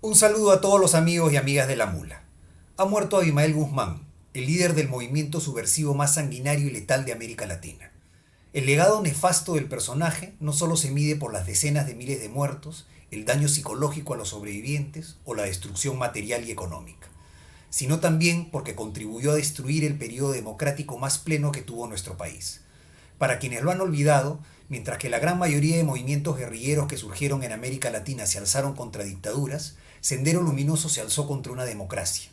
Un saludo a todos los amigos y amigas de la Mula. Ha muerto Abimael Guzmán, el líder del movimiento subversivo más sanguinario y letal de América Latina. El legado nefasto del personaje no solo se mide por las decenas de miles de muertos, el daño psicológico a los sobrevivientes o la destrucción material y económica, sino también porque contribuyó a destruir el periodo democrático más pleno que tuvo nuestro país. Para quienes lo han olvidado, mientras que la gran mayoría de movimientos guerrilleros que surgieron en América Latina se alzaron contra dictaduras, Sendero Luminoso se alzó contra una democracia.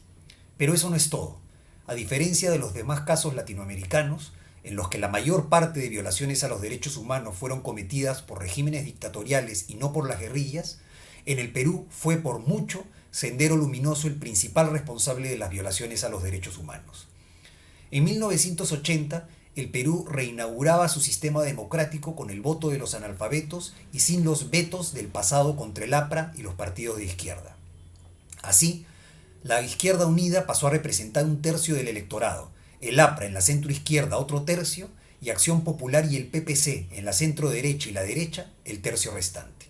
Pero eso no es todo. A diferencia de los demás casos latinoamericanos, en los que la mayor parte de violaciones a los derechos humanos fueron cometidas por regímenes dictatoriales y no por las guerrillas, en el Perú fue por mucho Sendero Luminoso el principal responsable de las violaciones a los derechos humanos. En 1980, el Perú reinauguraba su sistema democrático con el voto de los analfabetos y sin los vetos del pasado contra el APRA y los partidos de izquierda. Así, la Izquierda Unida pasó a representar un tercio del electorado, el APRA en la centroizquierda otro tercio y Acción Popular y el PPC en la centroderecha y la derecha el tercio restante.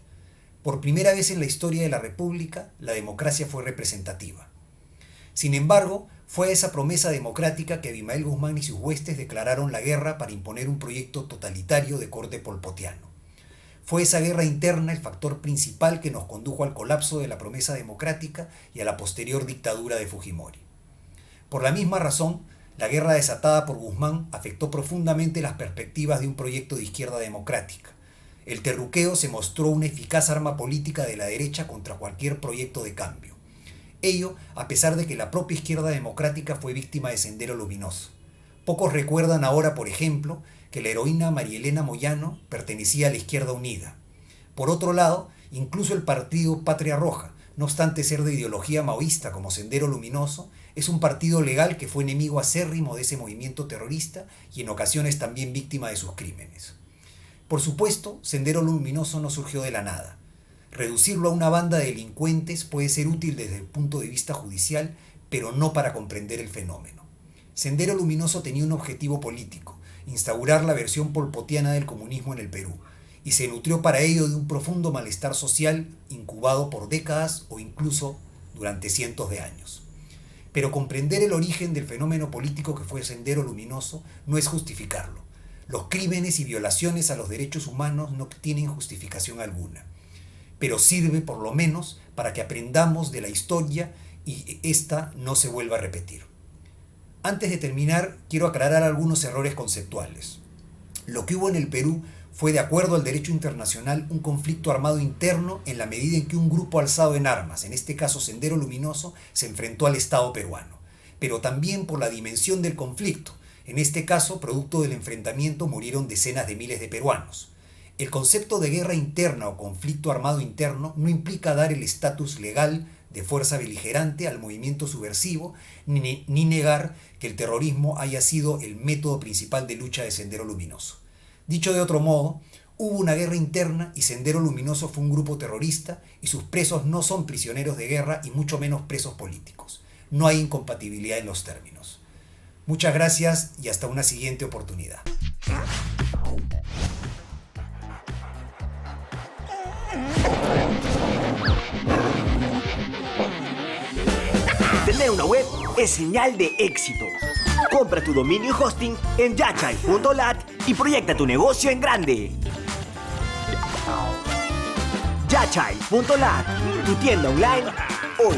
Por primera vez en la historia de la República, la democracia fue representativa. Sin embargo, fue esa promesa democrática que Abimael Guzmán y sus huestes declararon la guerra para imponer un proyecto totalitario de corte polpotiano. Fue esa guerra interna el factor principal que nos condujo al colapso de la promesa democrática y a la posterior dictadura de Fujimori. Por la misma razón, la guerra desatada por Guzmán afectó profundamente las perspectivas de un proyecto de izquierda democrática. El terruqueo se mostró una eficaz arma política de la derecha contra cualquier proyecto de cambio. Ello a pesar de que la propia izquierda democrática fue víctima de Sendero Luminoso. Pocos recuerdan ahora, por ejemplo, que la heroína María Elena Moyano pertenecía a la Izquierda Unida. Por otro lado, incluso el partido Patria Roja, no obstante ser de ideología maoísta como Sendero Luminoso, es un partido legal que fue enemigo acérrimo de ese movimiento terrorista y en ocasiones también víctima de sus crímenes. Por supuesto, Sendero Luminoso no surgió de la nada. Reducirlo a una banda de delincuentes puede ser útil desde el punto de vista judicial, pero no para comprender el fenómeno. Sendero Luminoso tenía un objetivo político: instaurar la versión polpotiana del comunismo en el Perú, y se nutrió para ello de un profundo malestar social incubado por décadas o incluso durante cientos de años. Pero comprender el origen del fenómeno político que fue Sendero Luminoso no es justificarlo. Los crímenes y violaciones a los derechos humanos no tienen justificación alguna, pero sirve por lo menos para que aprendamos de la historia y ésta no se vuelva a repetir. Antes de terminar, quiero aclarar algunos errores conceptuales. Lo que hubo en el Perú fue, de acuerdo al derecho internacional, un conflicto armado interno en la medida en que un grupo alzado en armas, en este caso Sendero Luminoso, se enfrentó al Estado peruano, pero también por la dimensión del conflicto. En este caso, producto del enfrentamiento, murieron decenas de miles de peruanos. El concepto de guerra interna o conflicto armado interno no implica dar el estatus legal de fuerza beligerante al movimiento subversivo, ni negar que el terrorismo haya sido el método principal de lucha de Sendero Luminoso. Dicho de otro modo, hubo una guerra interna y Sendero Luminoso fue un grupo terrorista y sus presos no son prisioneros de guerra y mucho menos presos políticos. No hay incompatibilidad en los términos. Muchas gracias y hasta una siguiente oportunidad. Tener una web es señal de éxito. Compra tu dominio y hosting en yachay.lat y proyecta tu negocio en grande. Yachay.lat, tu tienda online hoy.